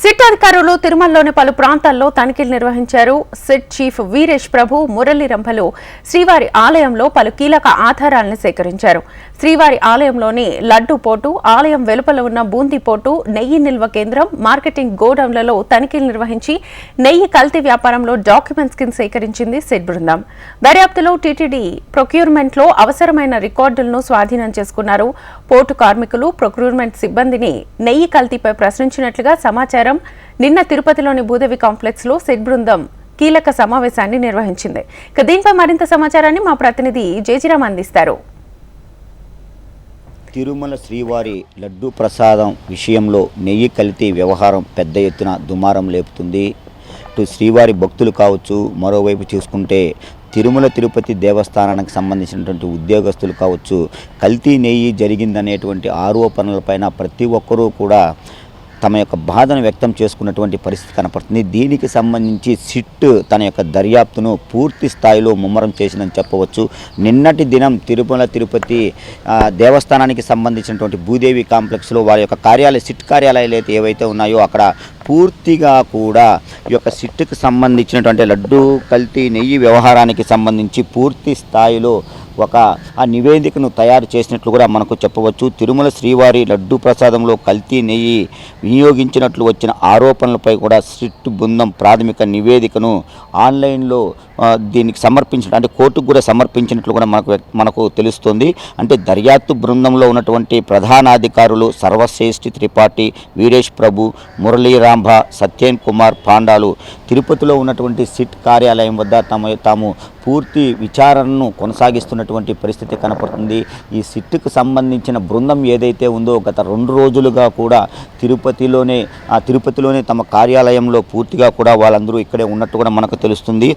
SIT అధికారులు తిరుమలలోని పలు ప్రాంతాల్లో తనిఖీలు నిర్వహించారు. సిట్ చీఫ్ వీరేష్ ప్రభు మురళీ రంభలు శ్రీవారి ఆలయంలో పలు కీలక ఆధారాలను సేకరించారు. శ్రీవారి ఆలయంలోని లడ్డు పోటు, ఆలయం వెలుపల ఉన్న బూందీ పోటు, నెయ్యి నిల్వ కేంద్రం, మార్కెటింగ్ గోడౌన్లలో తనిఖీలు నిర్వహించి నెయ్యి కల్తీ వ్యాపారంలో డాక్యుమెంట్స్ కింద సేకరించింది సిట్ బృందం. దర్యాప్తులో టీటీడీ ప్రొక్యూర్మెంట్లో అవసరమైన రికార్డులను స్వాధీనం చేసుకున్నారు. పోర్టు కార్మికులు, ప్రొక్యూర్మెంట్ సిబ్బందిని నెయ్యి కల్తీపై ప్రశ్నించినట్లుగా సమాచారం. నిన్న తిరుపతిలోని భూదేవి కాంప్లెక్స్ లో సిట్ బృందం కీలక సమావేశాన్ని నిర్వహించింది. దీనిపై మరింత సమాచారాన్ని మా ప్రతినిధి జేజీరామ్ అందిస్తారు. తిరుమల శ్రీవారి లడ్డూ ప్రసాదం విషయంలో నెయ్యి కల్తీ వ్యవహారం పెద్ద ఎత్తున దుమారం లేపుతుంది. ఇటు శ్రీవారి భక్తులు కావచ్చు, మరోవైపు చూసుకుంటే తిరుమల తిరుపతి దేవస్థానానికి సంబంధించినటువంటి ఉద్యోగస్తులు కావచ్చు, కల్తీ నెయ్యి జరిగిందనేటువంటి ఆరోపణలపైన ప్రతి ఒక్కరూ కూడా తమ యొక్క బాధను వ్యక్తం చేసుకున్నటువంటి పరిస్థితి కనపడుతుంది. దీనికి సంబంధించి సిట్ తన యొక్క దర్యాప్తును పూర్తి స్థాయిలో ముమ్మరం చేసిందని చెప్పవచ్చు. నిన్నటి దినం తిరుమల తిరుపతి దేవస్థానానికి సంబంధించినటువంటి భూదేవి కాంప్లెక్స్లో వారి యొక్క సిట్ కార్యాలయాలు అయితే ఏవైతే ఉన్నాయో అక్కడ పూర్తిగా కూడా ఈ యొక్క సిట్కి సంబంధించినటువంటి లడ్డూ కల్తీ నెయ్యి వ్యవహారానికి సంబంధించి పూర్తి స్థాయిలో ఆ నివేదికను తయారు చేసినట్లు కూడా మనకు చెప్పవచ్చు. తిరుమల శ్రీవారి లడ్డూ ప్రసాదంలో కల్తీ నెయ్యి వినియోగించినట్లు వచ్చిన ఆరోపణలపై కూడా సిట్ బృందం ప్రాథమిక నివేదికను ఆన్లైన్లో దీనికి సమర్పించడం, అంటే కోర్టుకు కూడా సమర్పించినట్లు కూడా మనకు తెలుస్తుంది. అంటే దర్యాప్తు బృందంలో ఉన్నటువంటి ప్రధానాధికారులు సర్వశ్రేష్ఠి త్రిపాఠి, వీరేష్ ప్రభు, మురళీ రాంభ, సత్యన్ కుమార్ పాండాలు తిరుపతిలో ఉన్నటువంటి సిట్ కార్యాలయం వద్ద తాము పూర్తి విచారణను కొనసాగిస్తున్నటువంటి పరిస్థితి కనపడుతుంది. ఈ సిట్కు సంబంధించిన బృందం ఏదైతే ఉందో గత 2 రోజులుగా కూడా తిరుపతిలోనే తమ కార్యాలయంలో పూర్తిగా కూడా వాళ్ళందరూ ఇక్కడే ఉన్నట్టు కూడా మనకు తెలుస్తుంది.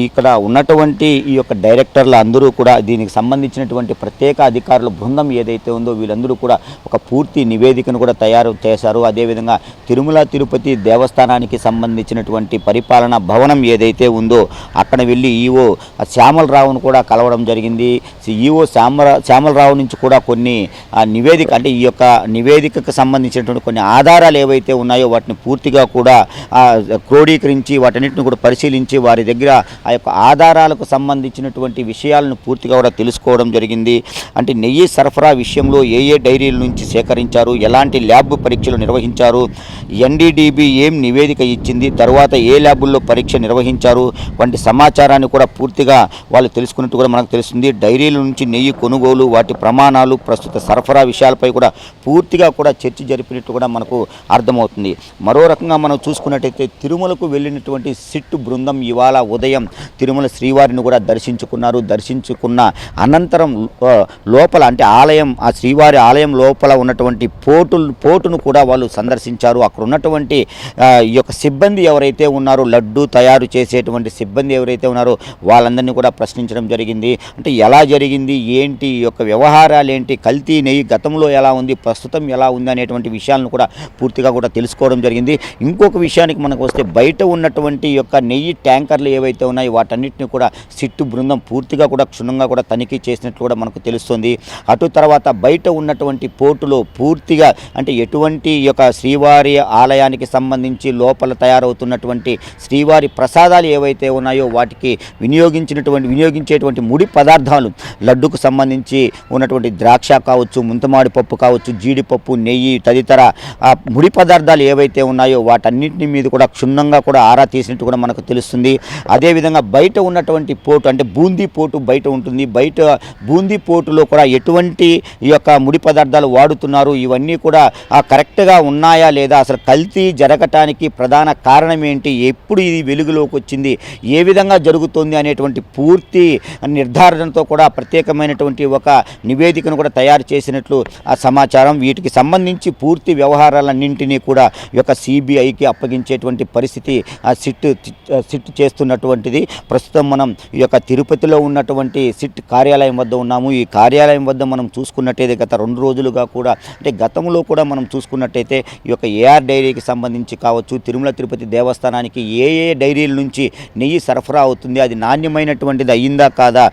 ఇక్కడ ఉన్నటువంటి ఈ యొక్క డైరెక్టర్లు అందరూ కూడా దీనికి సంబంధించినటువంటి ప్రత్యేక అధికారుల బృందం ఏదైతే ఉందో వీళ్ళందరూ కూడా ఒక పూర్తి నివేదికను కూడా తయారు చేశారు. అదేవిధంగా తిరుమల తిరుపతి దేవస్థానానికి సంబంధించినటువంటి పరిపాలనా భవనం ఏదైతే ఉందో అక్కడ వెళ్ళి ఈవో శ్యామలరావును కూడా కలవడం జరిగింది. ఈవో శ్యామలరావు నుంచి కూడా కొన్ని నివేదిక, అంటే ఈ యొక్క నివేదికకు సంబంధించినటువంటి కొన్ని ఆధారాలు ఏవైతే ఉన్నాయో వాటిని పూర్తిగా కూడా క్రోడీకరించి వాటన్నిటిని కూడా పరిశీలించి వారి దగ్గర ఆ యొక్క ఆధారాలకు సంబంధించినటువంటి విషయాలను పూర్తిగా కూడా తెలుసుకోవడం జరిగింది. అంటే నెయ్యి సరఫరా విషయంలో ఏ డైరీల నుంచి సేకరించారు, ఎలాంటి ల్యాబ్ పరీక్షలు నిర్వహించారు, ఎన్డీడీబీ ఏం నివేదిక ఇచ్చింది, తర్వాత ఏ ల్యాబుల్లో పరీక్ష నిర్వహించారు వంటి సమాచారాన్ని కూడా పూర్తిగా వాళ్ళు తెలుసుకున్నట్టు కూడా మనకు తెలుస్తుంది. డైరీల నుంచి నెయ్యి కొనుగోలు, వాటి ప్రమాణాలు, ప్రస్తుత సరఫరా విషయాలపై కూడా పూర్తిగా కూడా చర్చ జరిపినట్టు కూడా మనకు అర్థమవుతుంది. మరో రకంగా మనం చూసుకున్నట్టయితే తిరుమలకు వెళ్ళినటువంటి సిట్ బృందం ఇవాళ ఉదయం తిరుమల శ్రీవారిని కూడా దర్శించుకున్న అనంతరం లోపల, అంటే ఆ శ్రీవారి ఆలయం లోపల ఉన్నటువంటి పోర్టును కూడా వాళ్ళు సందర్శించారు. అక్కడ ఉన్నటువంటి ఈ యొక్క సిబ్బంది ఎవరైతే ఉన్నారో, లడ్డు తయారు చేసేటువంటి సిబ్బంది ఎవరైతే ఉన్నారో వాళ్ళందరినీ కూడా ప్రశ్నించడం జరిగింది. అంటే ఎలా జరిగింది, ఏంటి, ఈ యొక్క వ్యవహారాలు ఏంటి, కల్తీ నెయ్యి గతంలో ఎలా ఉంది, ప్రస్తుతం ఎలా ఉంది అనేటువంటి విషయాలను కూడా పూర్తిగా కూడా తెలుసుకోవడం జరిగింది. ఇంకొక విషయానికి మనకు వస్తే బయట ఉన్నటువంటి యొక్క నెయ్యి ట్యాంకర్లు ఏవైతే ఉన్నాయో వాటన్నిటిని కూడా సిట్టు బృందం పూర్తిగా కూడా క్షుణ్ణంగా కూడా తనిఖీ చేసినట్లు కూడా మనకు తెలుస్తుంది. అటు తర్వాత బయట ఉన్నటువంటి పోర్టులో పూర్తిగా, అంటే ఎటువంటి యొక్క శ్రీవారి ఆలయానికి సంబంధించి లోపల తయారవుతున్నటువంటి శ్రీవారి ప్రసాదాలు ఏవైతే ఉన్నాయో వాటికి వినియోగించేటువంటి ముడి పదార్థాలు, లడ్డుకు సంబంధించి ఉన్నటువంటి ద్రాక్ష కావచ్చు, ముంతమాడి పప్పు కావచ్చు, జీడిపప్పు, నెయ్యి తదితర ముడి పదార్థాలు ఏవైతే ఉన్నాయో వాటన్నింటిని మీద కూడా క్షుణ్ణంగా కూడా ఆరా తీసినట్టు కూడా మనకు తెలుస్తుంది. అదేవిధంగా బయట ఉన్నటువంటి పోర్టు, అంటే బూందీ పోర్టు బయట ఉంటుంది. బయట బూందీ పోర్టులో కూడా ఎటువంటి ఈ యొక్క ముడి పదార్థాలు వాడుతున్నారు, ఇవన్నీ కూడా కరెక్ట్గా ఉన్నాయా లేదా, అసలు కల్తీ జరగటానికి ప్రధాన కారణం ఏంటి, ఎప్పుడు ఇది వెలుగులోకి వచ్చింది, ఏ విధంగా జరుగుతుంది అనేటువంటి పూర్తి నిర్ధారణతో కూడా ప్రత్యేకమైనటువంటి ఒక నివేదికను కూడా తయారు చేసినట్లు ఆ సమాచారం. వీటికి సంబంధించి పూర్తి వ్యవహారాలన్నింటినీ కూడా ఈ యొక్క సిబిఐకి అప్పగించేటువంటి పరిస్థితి సిట్ చేస్తున్నటువంటిది. ప్రస్తుతం మనం ఈ యొక్క తిరుపతిలో ఉన్నటువంటి సిట్ కార్యాలయం వద్ద ఉన్నాము. ఈ కార్యాలయం వద్ద మనం చూసుకున్నట్టయితే గత 2 రోజులుగా కూడా, అంటే గతంలో కూడా మనం చూసుకున్నట్టయితే ఈ యొక్క ఏఆర్ డైరీకి సంబంధించి కావచ్చు, తిరుమల తిరుపతి దేవస్థానానికి ఏ డైరీల నుంచి నెయ్యి సరఫరా అవుతుంది, అది నాణ్యమైనటువంటిది అయ్యిందా కాదా,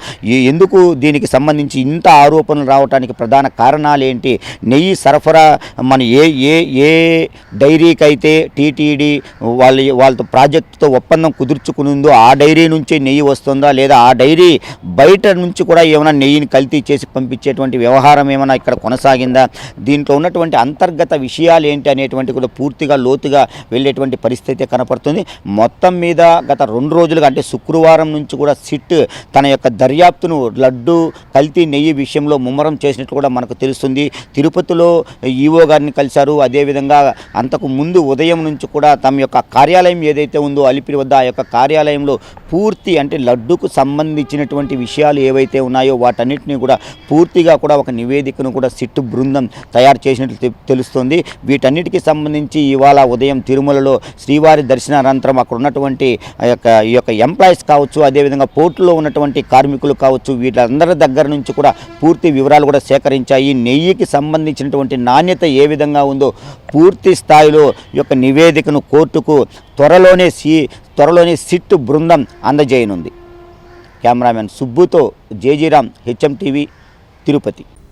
ఎందుకు దీనికి సంబంధించి ఇంత ఆరోపణలు రావడానికి ప్రధాన కారణాలు ఏంటి, నెయ్యి సరఫరా మన ఏ డైరీకి అయితే టీటీడీ వాళ్ళతో ప్రాజెక్టుతో ఒప్పందం కుదుర్చుకునిందో ఆ డైరీ నుంచే నెయ్యి వస్తుందా, లేదా ఆ డైరీ బయట నుంచి కూడా ఏమైనా నెయ్యిని కల్తీ చేసి పంపించేటువంటి వ్యవహారం ఏమైనా ఇక్కడ కొనసాగిందా, దీంట్లో ఉన్నటువంటి అంతర్గత విషయాలు ఏంటి అనేటువంటి కూడా పూర్తిగా లోతుగా వెళ్ళేటువంటి పరిస్థితి కనపడుతుంది. మొత్తం మీద గత 2 రోజులుగా అంటే శుక్రవారం నుంచి కూడా సిట్ తన యొక్క దర్యాప్తును లడ్డు కల్తీ నెయ్యి విషయంలో ముమ్మరం చేసినట్లు కూడా మనకు తెలుస్తుంది. తిరుపతిలో ఈవో గారిని కలిశారు. అదేవిధంగా అంతకు ముందు ఉదయం నుంచి కూడా తమ యొక్క కార్యాలయం ఏదైతే ఉందో అలిపిరి వద్ద ఆ యొక్క కార్యాలయంలో పూర్తి అంటే లడ్డుకు సంబంధించినటువంటి విషయాలు ఏవైతే ఉన్నాయో వాటన్నిటిని కూడా పూర్తిగా కూడా ఒక నివేదికను కూడా సిట్ బృందం తయారు చేసినట్లు తెలుస్తుంది. వీటన్నిటికీ సంబంధించి ఇవాళ ఉదయం తిరుమలలో శ్రీవారి దర్శనానంతరం అక్కడ ఉన్నటువంటి ఈ యొక్క ఎంప్లాయీస్ కావచ్చు, అదేవిధంగా పోర్టులో ఉన్నటువంటి కార్మికులు కావచ్చు, వీళ్ళందరి దగ్గర నుంచి కూడా పూర్తి వివరాలు కూడా సేకరించాయి. నెయ్యికి సంబంధించినటువంటి నాణ్యత ఏ విధంగా ఉందో పూర్తి స్థాయిలో ఈ యొక్క నివేదికను కోర్టుకు త్వరలోనే సిట్ బృందం అందజేయనుంది. కెమెరామెన్ సుబ్బుతో జేజీరామ్, హెచ్ఎం టీవీ, తిరుపతి.